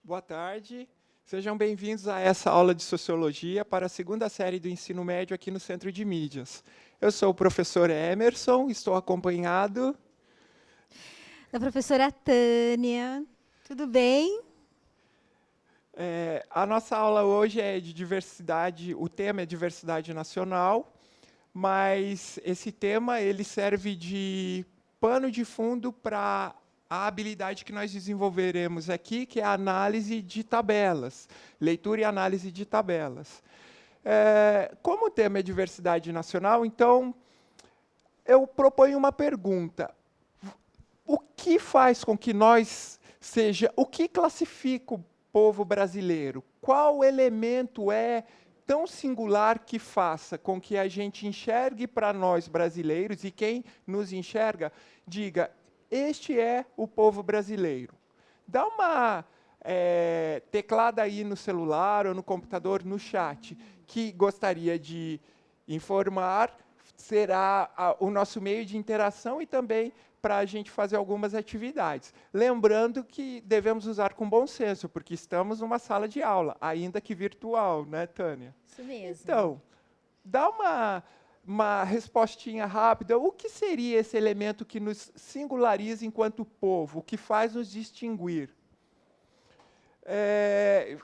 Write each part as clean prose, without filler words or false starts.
Boa tarde, sejam bem-vindos a essa aula de Sociologia para a segunda série do ensino médio aqui no Centro de Mídias. Eu sou o professor Emerson, estou acompanhado Da professora Tânia. Tudo bem? A nossa aula hoje é de diversidade, o tema é diversidade nacional, mas esse tema ele serve de pano de fundo para a habilidade que nós desenvolveremos aqui, que é a análise de tabelas, leitura e análise de tabelas. Como o tema é diversidade nacional, então eu proponho uma pergunta. O que faz com que o que classifica o povo brasileiro? Qual elemento é tão singular que faça com que a gente enxergue para nós brasileiros e quem nos enxerga diga: este é o povo brasileiro? Dá uma teclada aí no celular ou no computador, no chat, que gostaria de informar, será o nosso meio de interação e também para a gente fazer algumas atividades. Lembrando que devemos usar com bom senso, porque estamos numa sala de aula, ainda que virtual, né, Tânia? Isso mesmo. Então, dá uma respostinha rápida. O que seria esse elemento que nos singulariza enquanto povo? O que faz nos distinguir?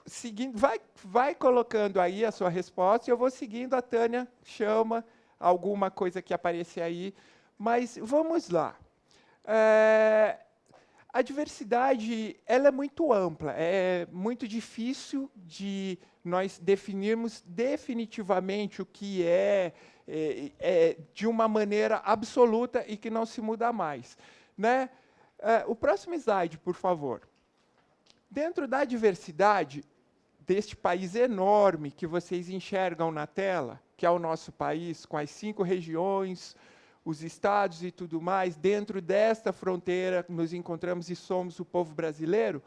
Seguindo, vai colocando aí a sua resposta e eu vou seguindo. A Tânia chama alguma coisa que aparecer aí. Mas vamos lá. A diversidade ela é muito ampla, é muito difícil de nós definirmos definitivamente o que de uma maneira absoluta e que não se muda mais, né? O próximo slide, por favor. Dentro da diversidade deste país enorme que vocês enxergam na tela, que é o nosso país, com as 5 regiões, os estados e tudo mais, dentro desta fronteira nos encontramos e somos o povo brasileiro.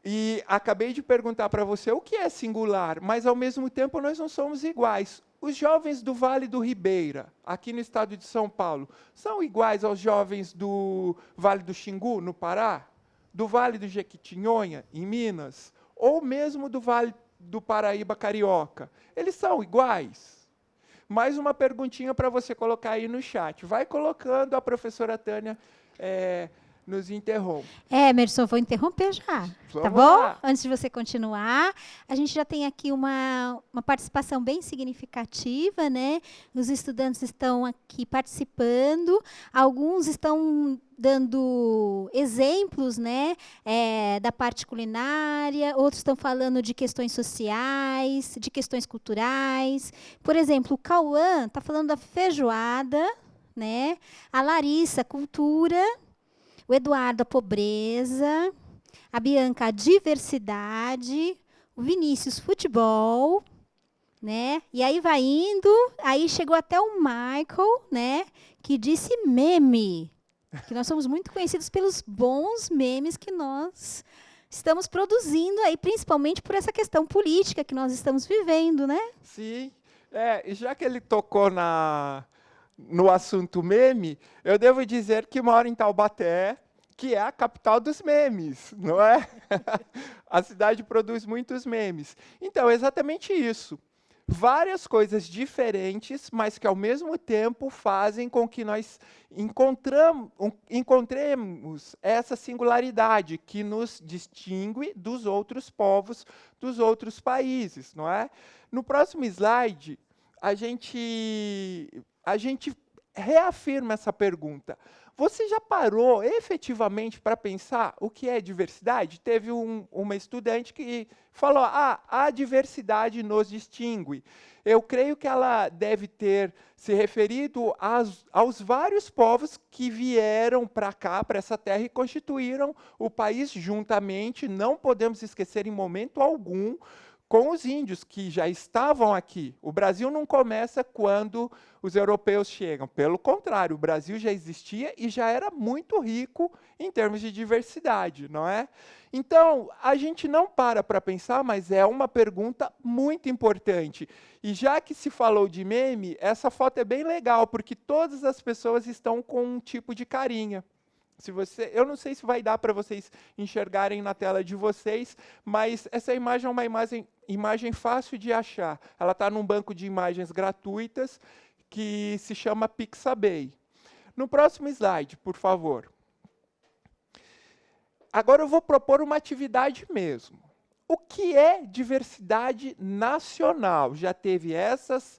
E acabei de perguntar para você o que é singular, mas ao mesmo tempo nós não somos iguais. Os jovens do Vale do Ribeira, aqui no estado de São Paulo, são iguais aos jovens do Vale do Xingu, no Pará? Do Vale do Jequitinhonha, em Minas? Ou mesmo do Vale do Paraíba Carioca? Eles são iguais? Mais uma perguntinha para você colocar aí no chat. Vai colocando, a professora Tânia nos interrompe. Emerson, vou interromper já, tá Vamos bom? lá. Antes de você continuar, a gente já tem aqui uma participação bem significativa, né? Os estudantes estão aqui participando, alguns estão dando exemplos, né, da parte culinária, outros estão falando de questões sociais, de questões culturais. Por exemplo, o Cauã está falando da feijoada, né? A Larissa, cultura. O Eduardo, a pobreza. A Bianca, a diversidade. O Vinícius, futebol. Né? E aí vai indo. Aí chegou até o Michael, né? Que disse meme. Que nós somos muito conhecidos pelos bons memes que nós estamos produzindo aí, principalmente por essa questão política que nós estamos vivendo, né? Sim. E já que ele tocou no assunto meme, eu devo dizer que moro em Taubaté, que é a capital dos memes, não é? A cidade produz muitos memes. Então, é exatamente isso. Várias coisas diferentes, mas que ao mesmo tempo fazem com que nós encontremos essa singularidade que nos distingue dos outros povos, dos outros países, não é? No próximo slide, a gente reafirma essa pergunta. Você já parou efetivamente para pensar o que é diversidade? Teve uma estudante que falou: a diversidade nos distingue. Eu creio que ela deve ter se referido aos vários povos que vieram para cá, para essa terra, e constituíram o país juntamente. Não podemos esquecer em momento algum com os índios que já estavam aqui. O Brasil não começa quando os europeus chegam. Pelo contrário, o Brasil já existia e já era muito rico em termos de diversidade, não é? Então, a gente não para pensar, mas é uma pergunta muito importante. E já que se falou de meme, essa foto é bem legal, porque todas as pessoas estão com um tipo de carinha, Eu não sei se vai dar para vocês enxergarem na tela de vocês, mas essa imagem é uma imagem fácil de achar. Ela está num banco de imagens gratuitas que se chama Pixabay. No próximo slide, por favor. Agora eu vou propor uma atividade mesmo. O que é diversidade nacional? Já teve essas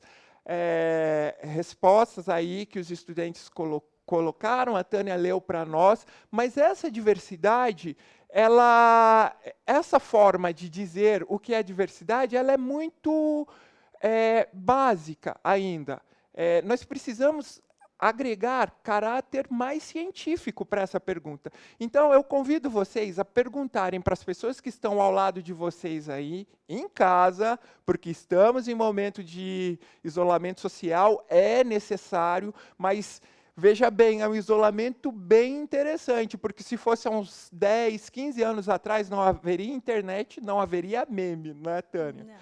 respostas aí que os estudantes colocaram, a Tânia leu para nós, mas essa diversidade, essa forma de dizer o que é diversidade, ela é muito básica ainda. Nós precisamos agregar caráter mais científico para essa pergunta. Então, eu convido vocês a perguntarem para as pessoas que estão ao lado de vocês aí, em casa, porque estamos em momento de isolamento social, é necessário, mas veja bem, é um isolamento bem interessante, porque se fosse há uns 10, 15 anos atrás, não haveria internet, não haveria meme, não é, Tânia? Não.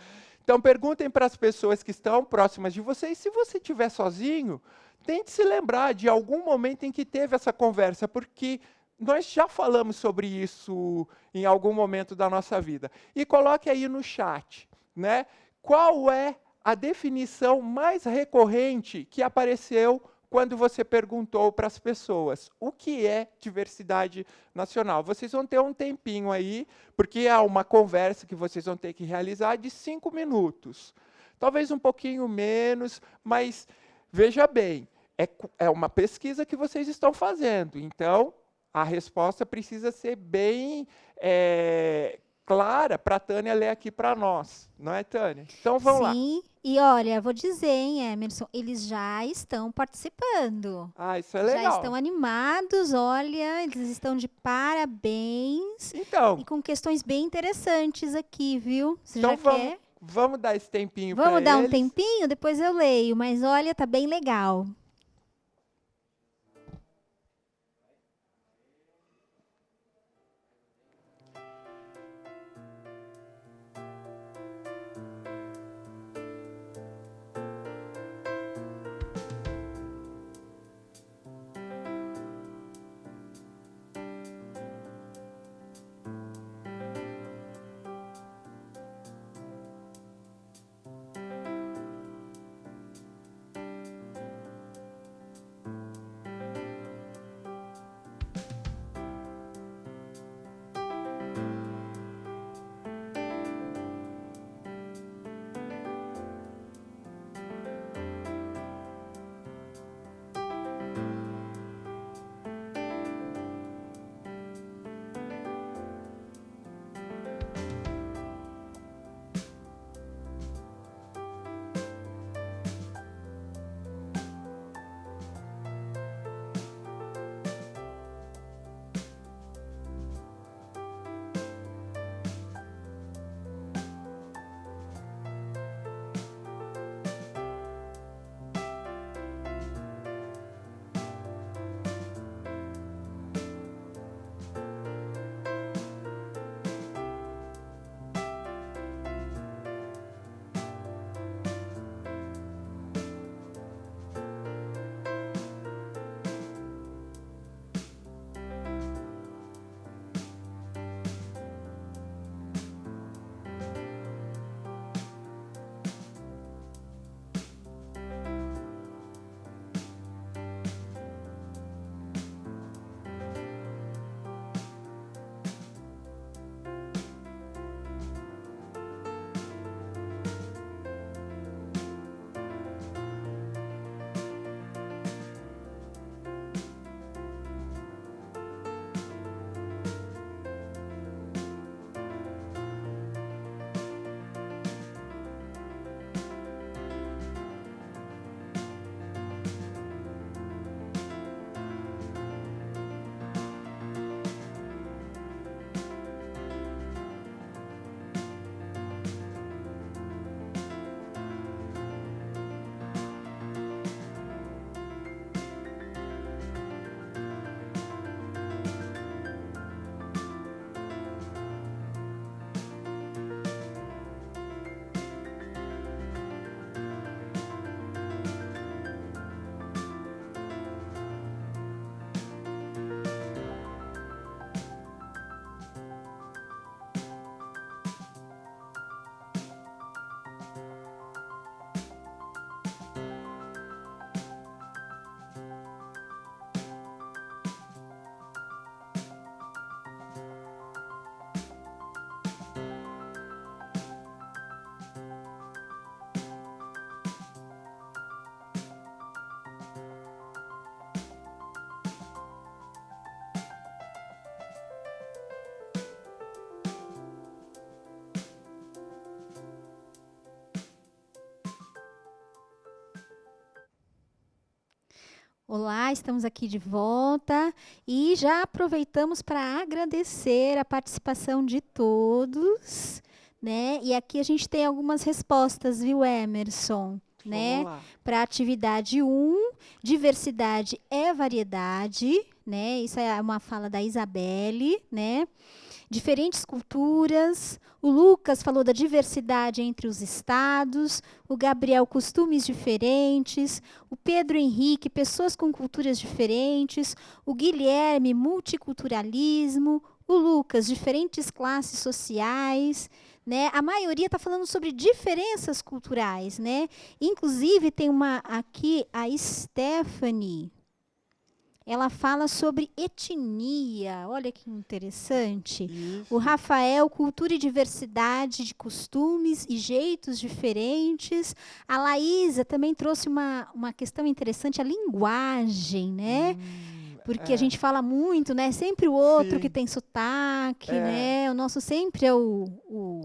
Então, perguntem para as pessoas que estão próximas de vocês, se você estiver sozinho, tente se lembrar de algum momento em que teve essa conversa, porque nós já falamos sobre isso em algum momento da nossa vida. E coloque aí no chat, né? Qual é a definição mais recorrente que apareceu quando você perguntou para as pessoas o que é diversidade nacional? Vocês vão ter um tempinho aí, porque é uma conversa que vocês vão ter que realizar de 5 minutos. Talvez um pouquinho menos, mas veja bem, é uma pesquisa que vocês estão fazendo, então a resposta precisa ser bem clara para a Tânia ler aqui para nós, não é, Tânia? Então vamos lá. Sim, e olha, vou dizer, hein, Emerson, eles já estão participando. Ah, isso é Já legal. estão animados, olha, eles estão de parabéns Então, e com questões bem interessantes aqui, viu? Você então já quer? vamos dar esse tempinho para Vamos dar um eles. tempinho, depois eu leio, mas olha, tá bem legal. Olá, estamos aqui de volta e já aproveitamos para agradecer a participação de todos, né? E aqui a gente tem algumas respostas, viu, Emerson? Vamos Né? lá. Para a atividade 1, diversidade é variedade, né? Isso é uma fala da Isabelle, né? Diferentes culturas. O Lucas falou da diversidade entre os estados. O Gabriel, costumes diferentes. O Pedro Henrique, pessoas com culturas diferentes. O Guilherme, multiculturalismo. O Lucas, diferentes classes sociais. Né? A maioria está falando sobre diferenças culturais. Né? Inclusive, tem uma aqui, a Stephanie. Ela fala sobre etnia. Olha que interessante. O Isso. Rafael, cultura e diversidade de costumes e jeitos diferentes. A Laísa também trouxe uma questão interessante, a linguagem, né? Porque a É. gente fala muito, né? Sempre o outro que Sim. tem sotaque, É. né? O nosso sempre é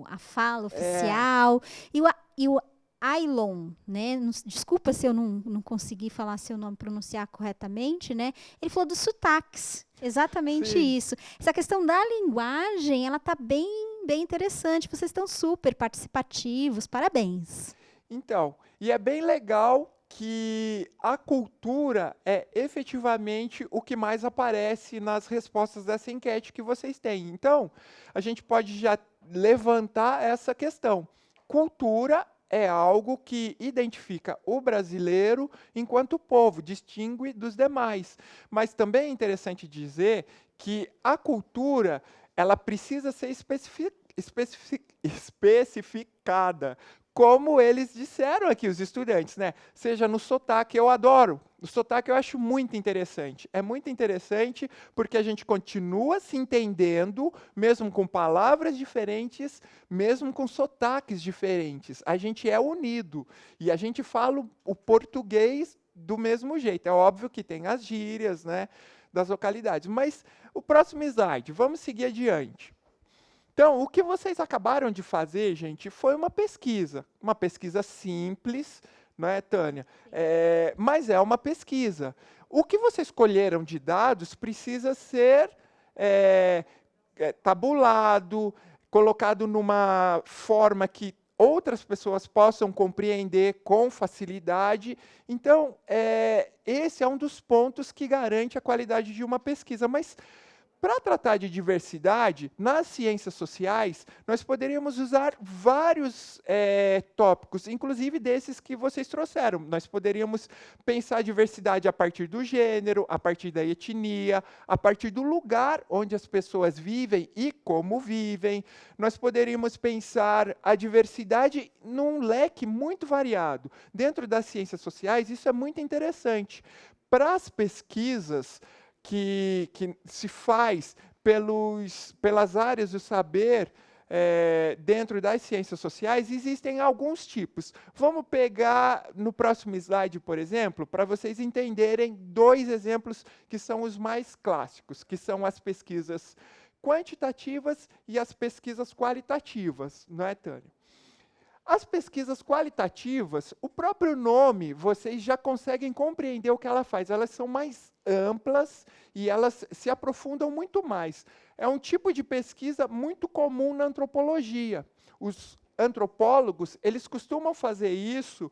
a fala É. oficial. E o Ailon, né? Desculpa se eu não consegui falar seu nome, pronunciar corretamente, né? Ele falou dos sotaques. Exatamente Sim. isso. Essa questão da linguagem, ela está bem interessante. Vocês estão super participativos. Parabéns. Então, e é bem legal que a cultura é efetivamente o que mais aparece nas respostas dessa enquete que vocês têm. Então, a gente pode já levantar essa questão. Cultura é algo que identifica o brasileiro enquanto povo, distingue dos demais. Mas também é interessante dizer que a cultura, ela precisa ser especificada, como eles disseram aqui, os estudantes, né? Seja no sotaque, eu adoro. O sotaque eu acho muito interessante. É muito interessante porque a gente continua se entendendo, mesmo com palavras diferentes, mesmo com sotaques diferentes. A gente é unido e a gente fala o português do mesmo jeito. É óbvio que tem as gírias, né, das localidades. Mas o próximo slide, vamos seguir adiante. Então, o que vocês acabaram de fazer, gente, foi uma pesquisa simples, não é, Tânia? Mas é uma pesquisa. O que vocês escolheram de dados precisa ser tabulado, colocado numa forma que outras pessoas possam compreender com facilidade. Então, esse é um dos pontos que garante a qualidade de uma pesquisa. Mas para tratar de diversidade, nas ciências sociais, nós poderíamos usar vários tópicos, inclusive desses que vocês trouxeram. Nós poderíamos pensar a diversidade a partir do gênero, a partir da etnia, a partir do lugar onde as pessoas vivem e como vivem. Nós poderíamos pensar a diversidade num leque muito variado. Dentro das ciências sociais, isso é muito interessante. Para as pesquisas que se faz pelas áreas do saber dentro das ciências sociais, existem alguns tipos. Vamos pegar no próximo slide, por exemplo, para vocês entenderem dois exemplos que são os mais clássicos, que são as pesquisas quantitativas e as pesquisas qualitativas, não é, Tânia? As pesquisas qualitativas, o próprio nome, vocês já conseguem compreender o que ela faz. Elas são mais amplas e elas se aprofundam muito mais. É um tipo de pesquisa muito comum na antropologia. Os antropólogos, eles costumam fazer isso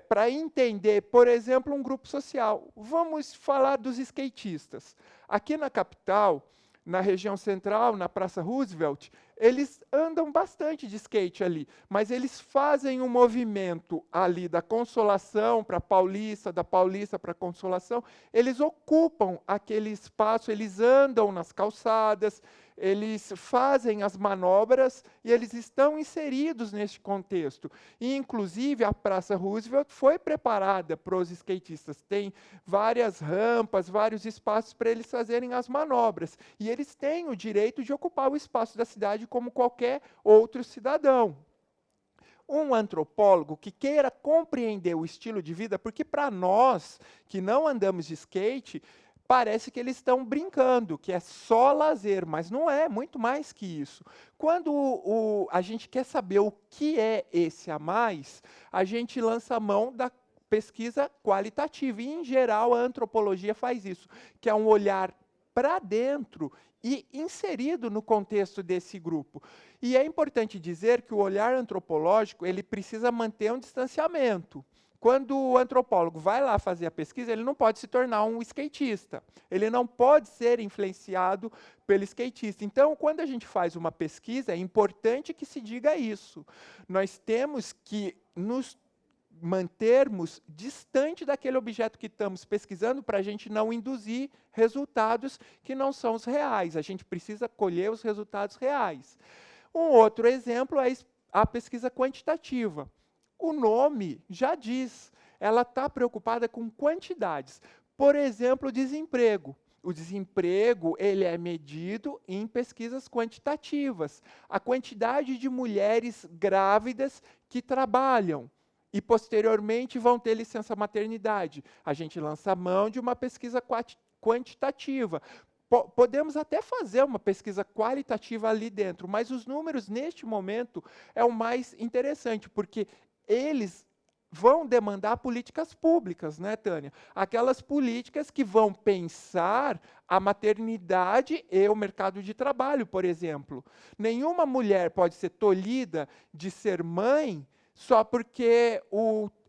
para entender, por exemplo, um grupo social. Vamos falar dos skatistas. Aqui na capital, na região central, na Praça Roosevelt, eles andam bastante de skate ali, mas eles fazem um movimento ali da Consolação para Paulista, da Paulista para Consolação, eles ocupam aquele espaço, eles andam nas calçadas, eles fazem as manobras e eles estão inseridos neste contexto. E, inclusive, a Praça Roosevelt foi preparada para os skatistas. Tem várias rampas, vários espaços para eles fazerem as manobras. E eles têm o direito de ocupar o espaço da cidade como qualquer outro cidadão. Um antropólogo que queira compreender o estilo de vida, porque para nós que não andamos de skate, parece que eles estão brincando, que é só lazer, mas não é, muito mais que isso. Quando a gente quer saber o que é esse a mais, a gente lança a mão da pesquisa qualitativa. E, em geral, a antropologia faz isso, que é um olhar para dentro e inserido no contexto desse grupo. E é importante dizer que o olhar antropológico ele precisa manter um distanciamento. Quando o antropólogo vai lá fazer a pesquisa, ele não pode se tornar um skatista. Ele não pode ser influenciado pelo skatista. Então, quando a gente faz uma pesquisa, é importante que se diga isso. Nós temos que nos mantermos distante daquele objeto que estamos pesquisando para a gente não induzir resultados que não são os reais. A gente precisa colher os resultados reais. Um outro exemplo é a pesquisa quantitativa. O nome já diz, ela está preocupada com quantidades. Por exemplo, o desemprego. O desemprego ele é medido em pesquisas quantitativas. A quantidade de mulheres grávidas que trabalham e, posteriormente, vão ter licença maternidade. A gente lança a mão de uma pesquisa quantitativa. Podemos até fazer uma pesquisa qualitativa ali dentro, mas os números, neste momento, é o mais interessante, porque eles vão demandar políticas públicas, né, Tânia? Aquelas políticas que vão pensar a maternidade e o mercado de trabalho, por exemplo. Nenhuma mulher pode ser tolhida de ser mãe só porque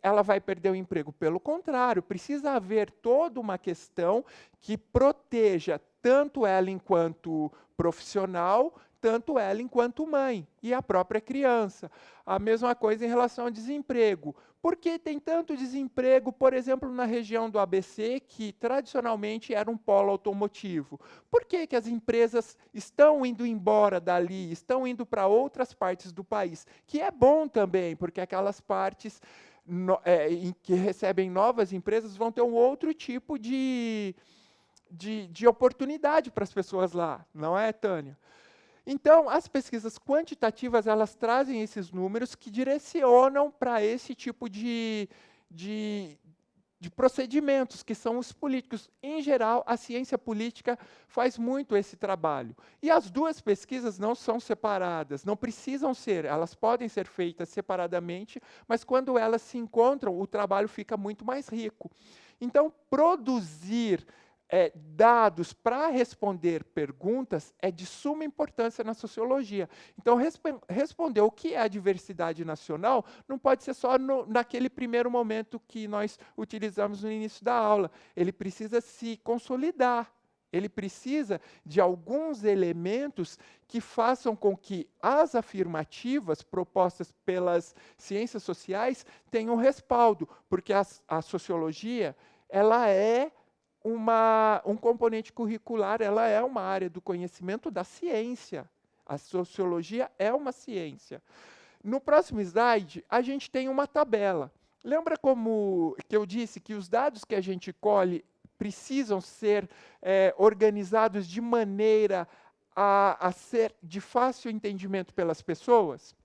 ela vai perder o emprego. Pelo contrário, precisa haver toda uma questão que proteja tanto ela enquanto profissional, tanto ela enquanto mãe e a própria criança. A mesma coisa em relação ao desemprego. Por que tem tanto desemprego, por exemplo, na região do ABC, que tradicionalmente era um polo automotivo? Por que as empresas estão indo embora dali, estão indo para outras partes do país? Que é bom também, porque aquelas partes em que recebem novas empresas vão ter um outro tipo de oportunidade para as pessoas lá, não é, Tânia? Então, as pesquisas quantitativas, elas trazem esses números que direcionam para esse tipo de procedimentos, que são os políticos. Em geral, a ciência política faz muito esse trabalho. E as duas pesquisas não são separadas, não precisam ser, elas podem ser feitas separadamente, mas quando elas se encontram, o trabalho fica muito mais rico. Então, produzir dados para responder perguntas é de suma importância na sociologia. Então, responder o que é a diversidade nacional não pode ser só naquele primeiro momento que nós utilizamos no início da aula. Ele precisa se consolidar. Ele precisa de alguns elementos que façam com que as afirmativas propostas pelas ciências sociais tenham respaldo, porque a sociologia ela é um componente curricular, ela é uma área do conhecimento da ciência. A sociologia é uma ciência. No próximo slide, a gente tem uma tabela. Lembra como que eu disse que os dados que a gente colhe precisam ser organizados de maneira a ser de fácil entendimento pelas pessoas?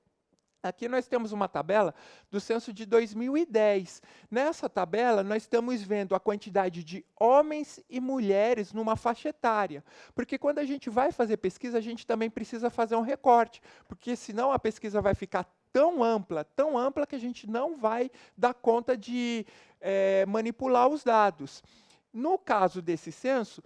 Aqui nós temos uma tabela do censo de 2010. Nessa tabela, nós estamos vendo a quantidade de homens e mulheres numa faixa etária. Porque quando a gente vai fazer pesquisa, a gente também precisa fazer um recorte, porque senão a pesquisa vai ficar tão ampla que a gente não vai dar conta de manipular os dados. No caso desse censo,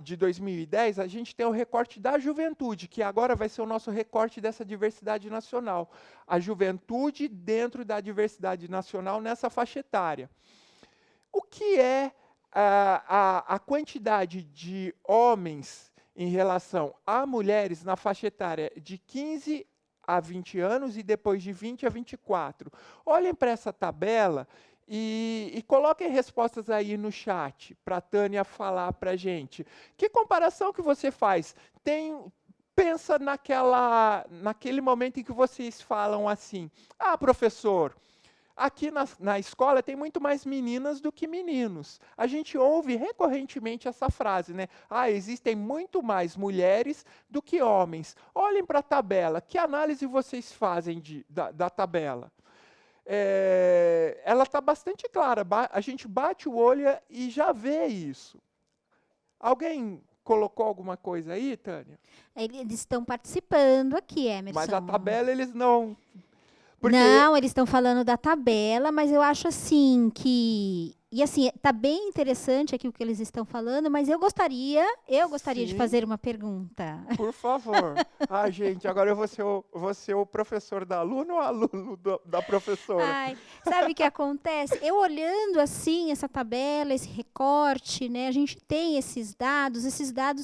de 2010, a gente tem o recorte da juventude, que agora vai ser o nosso recorte dessa diversidade nacional. A juventude dentro da diversidade nacional nessa faixa etária. O que é a quantidade de homens em relação a mulheres na faixa etária de 15 a 20 anos e depois de 20 a 24? Olhem para essa tabela e coloquem respostas aí no chat para a Tânia falar para a gente. Que comparação que você faz? Pensa naquele momento em que vocês falam assim, professor, aqui na escola tem muito mais meninas do que meninos. A gente ouve recorrentemente essa frase, né? Existem muito mais mulheres do que homens. Olhem para a tabela. Que análise vocês fazem da tabela? Ela está bastante clara. A gente bate o olho e já vê isso. Alguém colocou alguma coisa aí, Tânia? Eles estão participando aqui, Emerson. Mas a tabela eles não... Porque Não, eles estão falando da tabela, mas eu acho assim que. E assim, tá bem interessante aqui o que eles estão falando, mas eu gostaria de sim, fazer uma pergunta. por favor. Ah, gente, agora eu vou ser o professor da aluna ou o aluno da professora? Ai, sabe o que acontece? Eu olhando assim essa tabela, esse recorte, né? A gente tem esses dados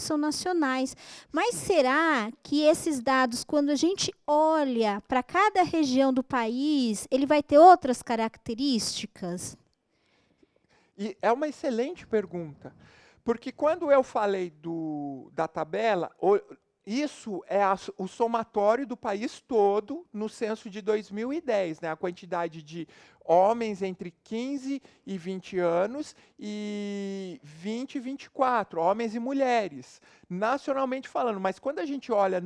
são nacionais. Mas será que esses dados, quando a gente olha para cada região do país, ele vai ter outras características? E é uma excelente pergunta, porque quando eu falei da tabela, isso é o somatório do país todo no censo de 2010, né? A quantidade de homens entre 15 e 20 anos e 20 e 24, homens e mulheres, nacionalmente falando. Mas quando a gente olha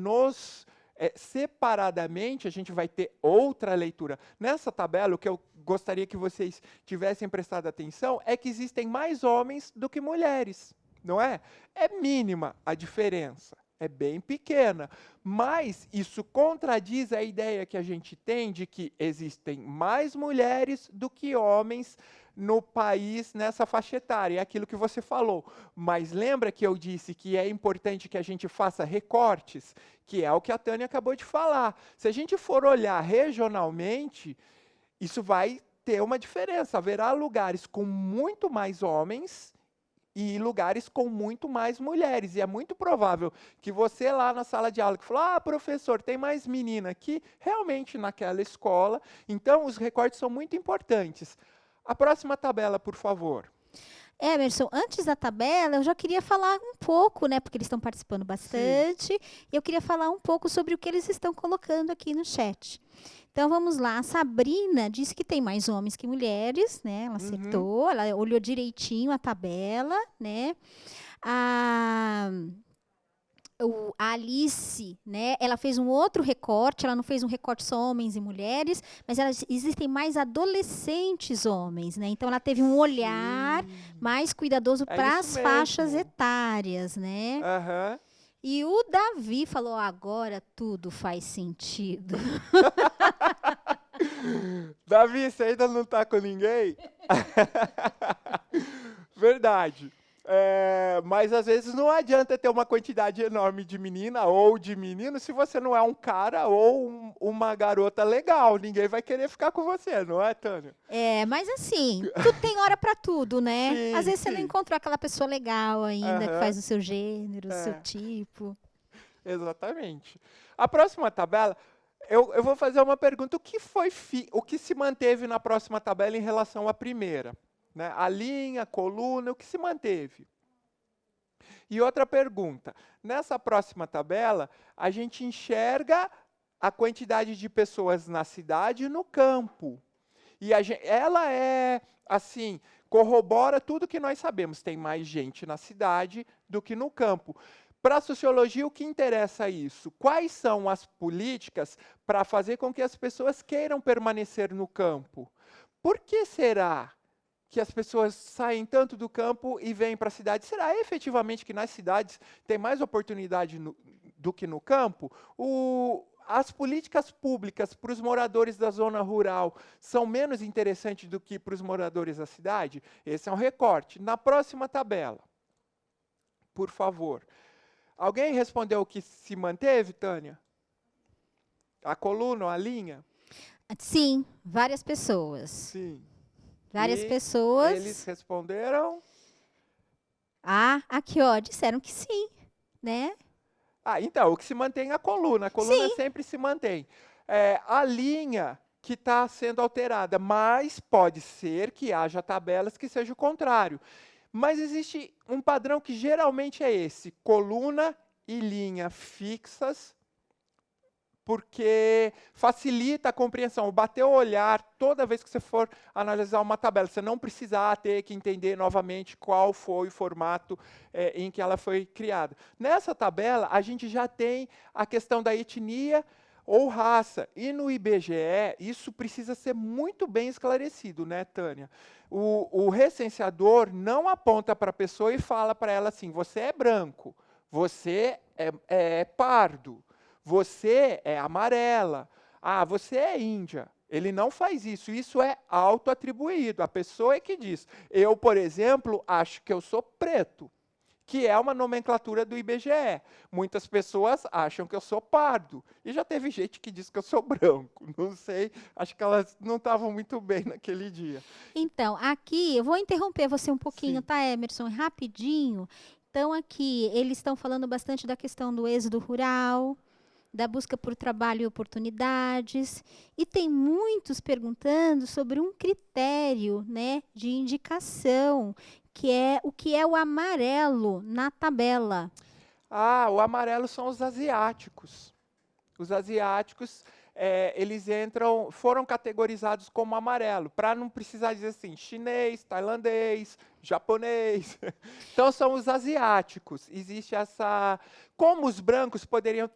separadamente, a gente vai ter outra leitura. Nessa tabela, o que eu gostaria que vocês tivessem prestado atenção é que existem mais homens do que mulheres, não é? É mínima a diferença, é bem pequena, mas isso contradiz a ideia que a gente tem de que existem mais mulheres do que homens no país nessa faixa etária, é aquilo que você falou. Mas lembra que eu disse que é importante que a gente faça recortes, que é o que a Tânia acabou de falar. Se a gente for olhar regionalmente, isso vai ter uma diferença. Haverá lugares com muito mais homens e lugares com muito mais mulheres. E é muito provável que você lá na sala de aula que falou: ah, professor, tem mais menina aqui, realmente naquela escola. Então, os recortes são muito importantes. A próxima tabela, por favor. Emerson, antes da tabela, eu já queria falar um pouco, né? Porque eles estão participando Sim. bastante. E eu queria falar um pouco sobre o que eles estão colocando aqui no chat. Então vamos lá. A Sabrina disse que tem mais homens que mulheres, né? Ela Uhum. acertou, ela olhou direitinho a tabela, né? A, a Alice, né? Ela fez um outro recorte, ela não fez um recorte só homens e mulheres, mas existem mais adolescentes homens, né? Então ela teve um olhar Sim. mais cuidadoso É para isso as faixas mesmo. etárias, né? Aham. E o Davi falou: agora tudo faz sentido. Davi, você ainda não tá com ninguém? Verdade. Mas às vezes não adianta ter uma quantidade enorme de menina ou de menino se você não é um cara ou uma garota legal. Ninguém vai querer ficar com você, não é, Tânia? É, mas assim, tudo tem hora para tudo, né? Às Sim, vezes você não sim. encontrou aquela pessoa legal ainda, que faz Aham. o seu gênero, o seu É, tipo. exatamente. A próxima tabela, eu vou fazer uma pergunta. O que se manteve na próxima tabela em relação à primeira? Né? A linha, a coluna, o que se manteve? E outra pergunta. Nessa próxima tabela, a gente enxerga a quantidade de pessoas na cidade e no campo. E ela assim, corrobora tudo que nós sabemos. Tem mais gente na cidade do que no campo. Para a sociologia, o que interessa é isso? Quais são as políticas para fazer com que as pessoas queiram permanecer no campo? Por que será que as pessoas saem tanto do campo e vêm para a cidade? Será efetivamente que nas cidades tem mais oportunidade do que no campo? As políticas públicas para os moradores da zona rural são menos interessantes do que para os moradores da cidade? Esse é um recorte. Na próxima tabela, por favor. Alguém respondeu o que se manteve, Tânia? A coluna ou a linha? Sim, várias pessoas. Sim. Várias E eles pessoas. responderam? Ah, aqui, ó, disseram que sim, né? Ah, então, o que se mantém é a coluna Sim. sempre se mantém. A linha que está sendo alterada, mas pode ser que haja tabelas que seja o contrário. Mas existe um padrão que geralmente é esse, coluna e linha fixas, porque facilita a compreensão. Bater o olhar toda vez que você for analisar uma tabela. Você não precisar ter que entender novamente qual foi o formato em que ela foi criada. Nessa tabela, a gente já tem a questão da etnia ou raça. E no IBGE, isso precisa ser muito bem esclarecido, né, Tânia? O recenseador não aponta para a pessoa e fala para ela assim: você é branco, você é pardo, você é amarela, ah, você é índia. Ele não faz isso. Isso é autoatribuído. A pessoa é que diz. Eu, por exemplo, acho que eu sou preto, que é uma nomenclatura do IBGE. Muitas pessoas acham que eu sou pardo. E já teve gente que diz que eu sou branco. Não sei, acho que elas não estavam muito bem naquele dia. Então, aqui, eu vou interromper você um pouquinho, Sim. tá, Emerson? Rapidinho. Então, aqui, eles estão falando bastante da questão do êxodo rural, da busca por trabalho e oportunidades. E tem muitos perguntando sobre um critério, né, de indicação, que é o que é o amarelo na tabela. Ah, o amarelo são os asiáticos. Os asiáticos, eles foram categorizados como amarelo, para não precisar dizer assim, chinês, tailandês, japonês. Então, são os asiáticos. Existe essa... Como os brancos poderia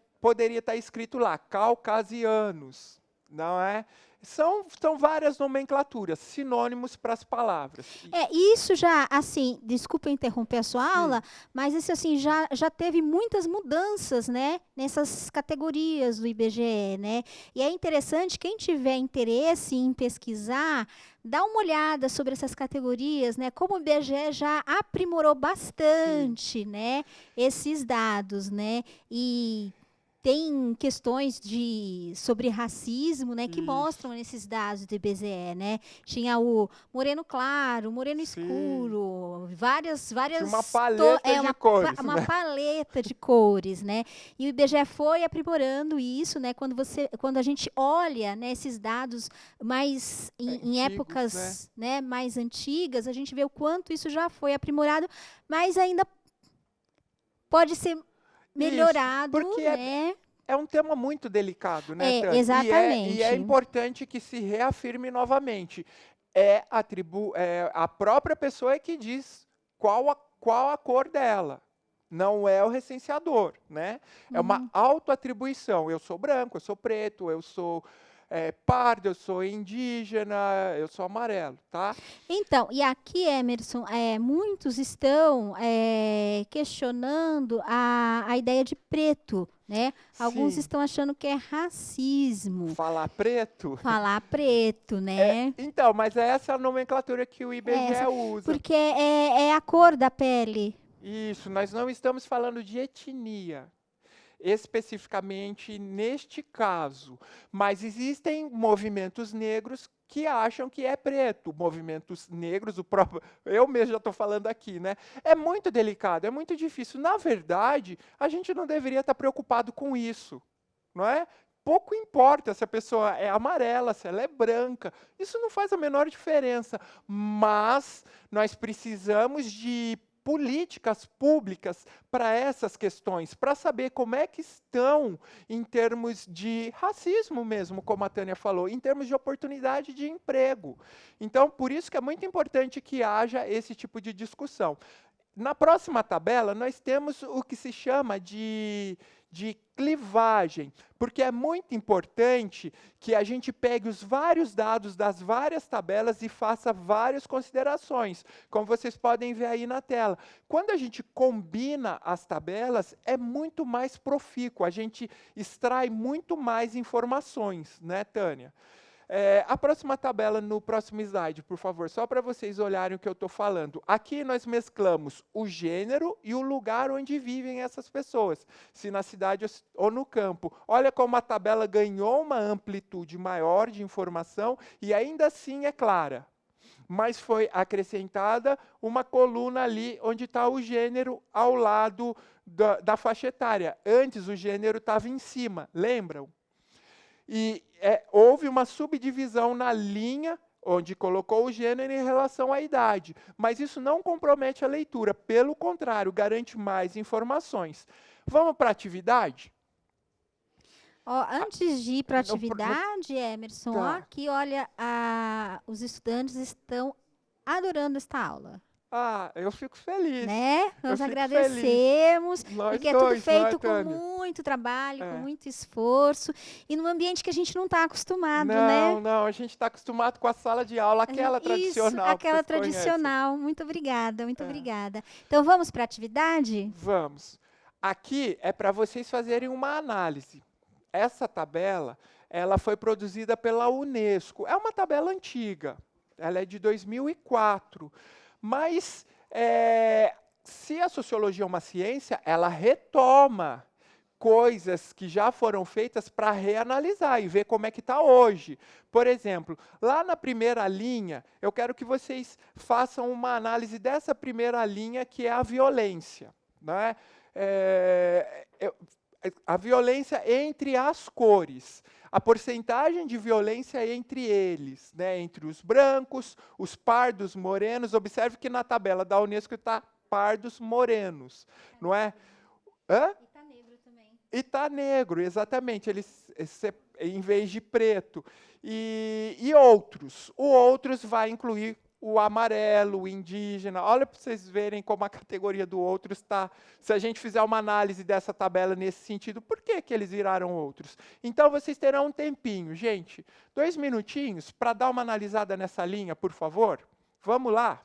estar escrito lá, caucasianos, não é? São várias nomenclaturas, sinônimos para as palavras. Isso já, assim, desculpa interromper a sua aula, mas isso assim já teve muitas mudanças, né, nessas categorias do IBGE, né? E é interessante, quem tiver interesse em pesquisar, dá uma olhada sobre essas categorias, né? Como o IBGE já aprimorou bastante, né, esses dados, né? E tem questões sobre racismo, né, que Isso. mostram nesses dados do IBGE, né? Tinha o moreno claro, moreno Sim. escuro, Tinha uma paleta de cores, uma né? paleta de cores, né? E o IBGE foi aprimorando isso, né? Quando a gente olha, né, esses dados mais em Antigos, né? épocas, né, mais antigas, a gente vê o quanto isso já foi aprimorado, mas ainda pode ser Isso, melhorado, porque né? é um tema muito delicado, né, Tânia? E é Exatamente. importante que se reafirme novamente. A própria pessoa é que diz qual a cor dela. Não é o recenseador, né? É uma Uhum. autoatribuição. Eu sou branco, eu sou preto, eu sou pardo, eu sou indígena, eu sou amarelo, tá? Então, e aqui, Emerson, muitos estão questionando a ideia de preto, né? Alguns Sim, estão achando que é racismo falar preto. falar preto, né? Então, mas é essa a nomenclatura que o IBGE Essa, usa. porque é a cor da pele. Isso, nós não estamos falando de etnia, especificamente neste caso, mas existem movimentos negros que acham que é preto. Movimentos negros, o próprio, eu mesmo já estou falando aqui, né? É muito delicado, é muito difícil. Na verdade, a gente não deveria estar preocupado com isso, não é? Pouco importa se a pessoa é amarela, se ela é branca, isso não faz a menor diferença, mas nós precisamos de políticas públicas para essas questões, para saber como é que estão em termos de racismo mesmo, como a Tânia falou, em termos de oportunidade de emprego. Então, por isso que é muito importante que haja esse tipo de discussão. Na próxima tabela, nós temos o que se chama de clivagem, porque é muito importante que a gente pegue os vários dados das várias tabelas e faça várias considerações, como vocês podem ver aí na tela. Quando a gente combina as tabelas, é muito mais profícuo, a gente extrai muito mais informações, né, Tânia? A próxima tabela no próximo slide, por favor, só para vocês olharem o que eu estou falando. Aqui nós mesclamos o gênero e o lugar onde vivem essas pessoas, se na cidade ou no campo. Olha como a tabela ganhou uma amplitude maior de informação e ainda assim é clara. Mas foi acrescentada uma coluna ali onde está o gênero ao lado da faixa etária. Antes o gênero estava em cima, lembram? E houve uma subdivisão na linha onde colocou o gênero em relação à idade. Mas isso não compromete a leitura, pelo contrário, garante mais informações. Vamos para a atividade? Ó, antes de ir para a No, atividade, Emerson, ó, tá. aqui, olha, os estudantes estão adorando esta aula. Ah, eu fico feliz. Né? Eu Nós fico feliz. agradecemos, Nós porque é tudo dois, não é, feito com Tânia? muito trabalho, com É. muito esforço e num ambiente que a gente não está acostumado, né? Não, não, a gente está acostumado com a sala de aula, aquela Isso, tradicional que aquela vocês conhecem. tradicional. Muito obrigada, muito É. obrigada. Então vamos para a atividade? Vamos. Aqui é para vocês fazerem uma análise. Essa tabela, ela foi produzida pela Unesco. É uma tabela antiga, ela é de 2004, mas se a sociologia é uma ciência, ela retoma coisas que já foram feitas para reanalisar e ver como é que está hoje. Por exemplo, lá na primeira linha, eu quero que vocês façam uma análise dessa primeira linha, que é a violência, né? A violência entre as cores, a porcentagem de violência entre eles, né? Entre os brancos, os pardos, morenos. Observe que na tabela da Unesco está pardos, morenos, não é? Hã? E está negro, exatamente, em vez de preto. E outros. O outros vai incluir o amarelo, o indígena. Olha para vocês verem como a categoria do outros está. Se a gente fizer uma análise dessa tabela nesse sentido, por que eles viraram outros? Então, vocês terão um tempinho. Gente, 2 minutinhos para dar uma analisada nessa linha, por favor. Vamos lá.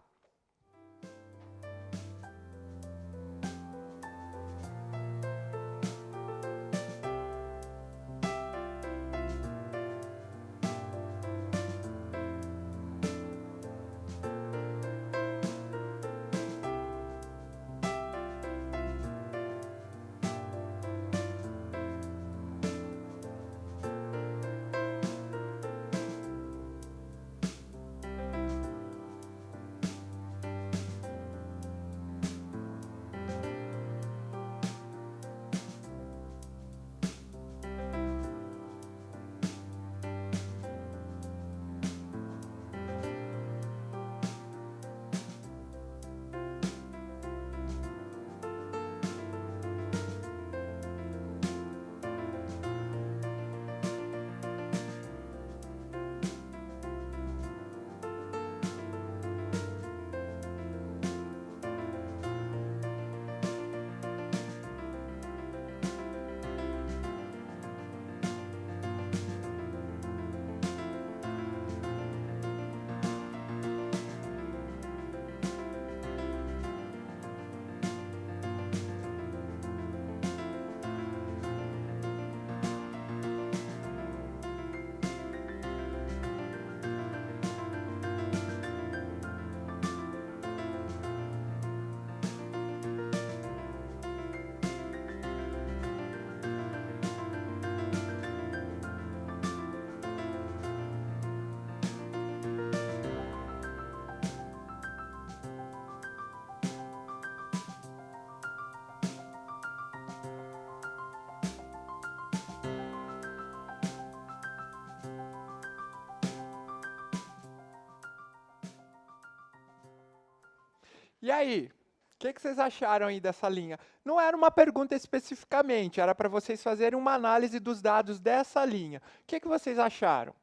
E aí, o que vocês acharam aí dessa linha? Não era uma pergunta especificamente, era para vocês fazerem uma análise dos dados dessa linha. O que vocês acharam?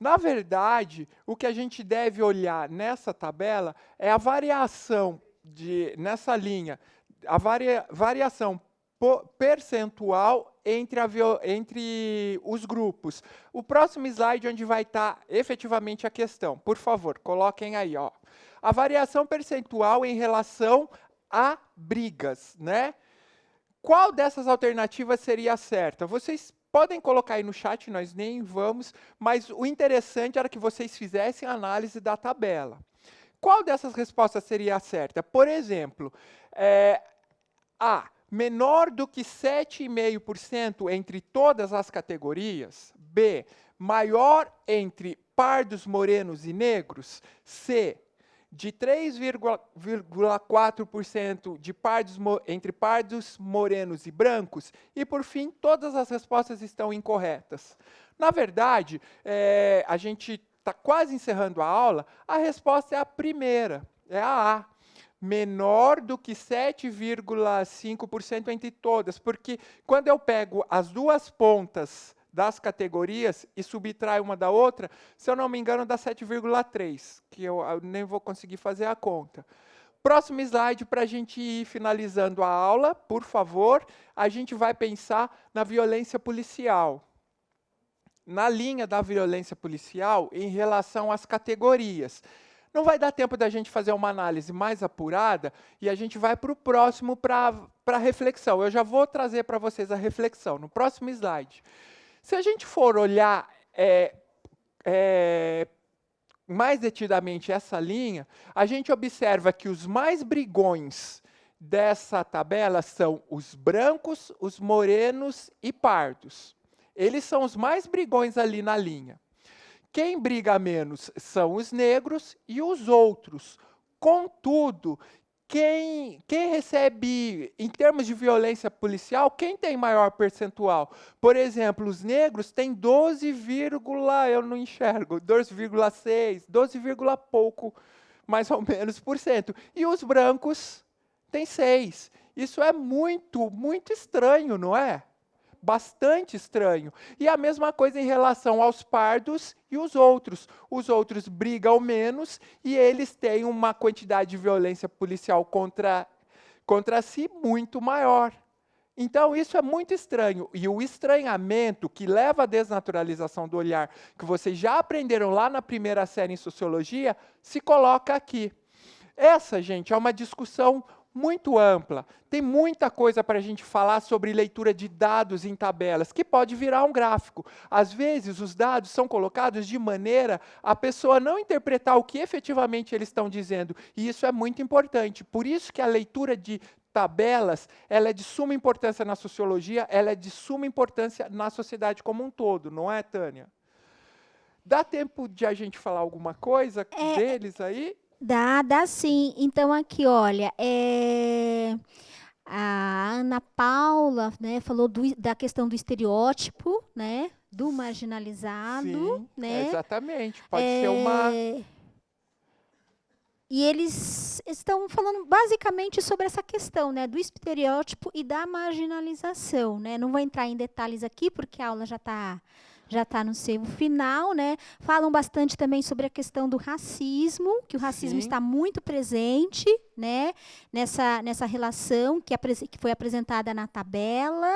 Na verdade, o que a gente deve olhar nessa tabela é a variação nessa linha, a variação percentual entre os grupos. O próximo slide, onde vai estar efetivamente a questão. Por favor, coloquem aí, ó. A variação percentual em relação a brigas, né? Qual dessas alternativas seria a certa? Vocês podem colocar aí no chat, nós nem vamos, mas o interessante era que vocês fizessem a análise da tabela. Qual dessas respostas seria a certa? Por exemplo, A, menor do que 7,5% entre todas as categorias. B, maior entre pardos, morenos e negros. C, de 3,4% entre pardos, morenos e brancos. E, por fim, todas as respostas estão incorretas. Na verdade, a gente está quase encerrando a aula, a resposta é a primeira, é a A. Menor do que 7,5% entre todas, porque quando eu pego as duas pontas das categorias e subtrai uma da outra, se eu não me engano, dá 7,3, que eu nem vou conseguir fazer a conta. Próximo slide para a gente ir finalizando a aula, por favor. A gente vai pensar na violência policial. Na linha da violência policial em relação às categorias. Não vai dar tempo da gente fazer uma análise mais apurada e a gente vai para o próximo para reflexão. Eu já vou trazer para vocês a reflexão no próximo slide. Se a gente for olhar mais detidamente essa linha, a gente observa que os mais brigões dessa tabela são os brancos, os morenos e pardos. Eles são os mais brigões ali na linha. Quem briga menos são os negros e os outros. Contudo, quem recebe, em termos de violência policial, quem tem maior percentual? Por exemplo, os negros têm 12, eu não enxergo, 12,6, 12, pouco, mais ou menos, por cento. E os brancos têm 6. Isso é muito, muito estranho, não é? Bastante estranho. E a mesma coisa em relação aos pardos e os outros. Os outros brigam menos e eles têm uma quantidade de violência policial contra si muito maior. Então, isso é muito estranho. E o estranhamento que leva à desnaturalização do olhar, que vocês já aprenderam lá na primeira série em Sociologia, se coloca aqui. Essa, gente, é uma discussão muito ampla. Tem muita coisa para a gente falar sobre leitura de dados em tabelas, que pode virar um gráfico. Às vezes, os dados são colocados de maneira a pessoa não interpretar o que efetivamente eles estão dizendo, e isso é muito importante. Por isso que a leitura de tabelas, ela é de suma importância na sociologia, ela é de suma importância na sociedade como um todo, não é, Tânia? Dá tempo de a gente falar alguma coisa deles aí? Dá sim. Então, aqui, olha, a Ana Paula, né, falou da questão do estereótipo, né, do marginalizado, Sim, né? exatamente. Pode ser uma... E eles estão falando basicamente sobre essa questão, né, do estereótipo e da marginalização, né? Não vou entrar em detalhes aqui, porque a aula já está no seu final, né? Falam bastante também sobre a questão do racismo, que o racismo está muito presente, né? Nessa relação que foi apresentada na tabela.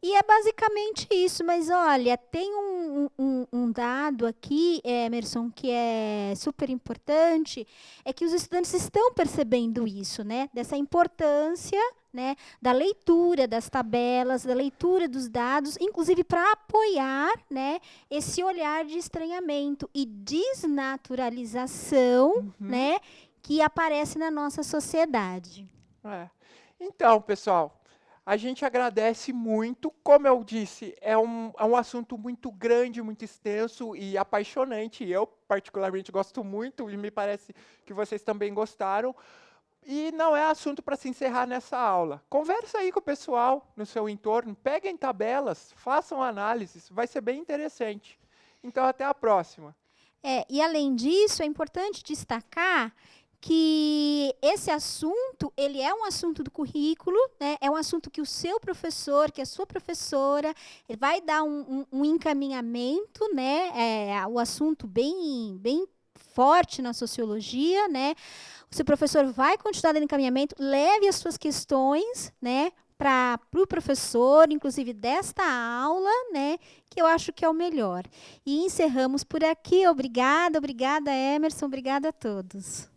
E é basicamente isso, mas olha, tem um dado aqui, Emerson, que é super importante, é que os estudantes estão percebendo isso, né? Dessa importância, né, da leitura das tabelas, da leitura dos dados, inclusive para apoiar, né, esse olhar de estranhamento e desnaturalização, né, que aparece na nossa sociedade. Então, pessoal, a gente agradece muito. Como eu disse, é um assunto muito grande, muito extenso e apaixonante. Eu, particularmente, gosto muito e me parece que vocês também gostaram. E não é assunto para se encerrar nessa aula. Conversa aí com o pessoal no seu entorno, peguem tabelas, façam análises, vai ser bem interessante. Então, até a próxima. E além disso, é importante destacar que esse assunto, ele é um assunto do currículo, né? É um assunto que o seu professor, que a sua professora, ele vai dar um encaminhamento, né? O assunto bem forte na sociologia, né? O seu professor vai continuar dando encaminhamento, leve as suas questões, né? Para o professor, inclusive desta aula, né, que eu acho que é o melhor. E encerramos por aqui. Obrigada, Emerson, obrigada a todos.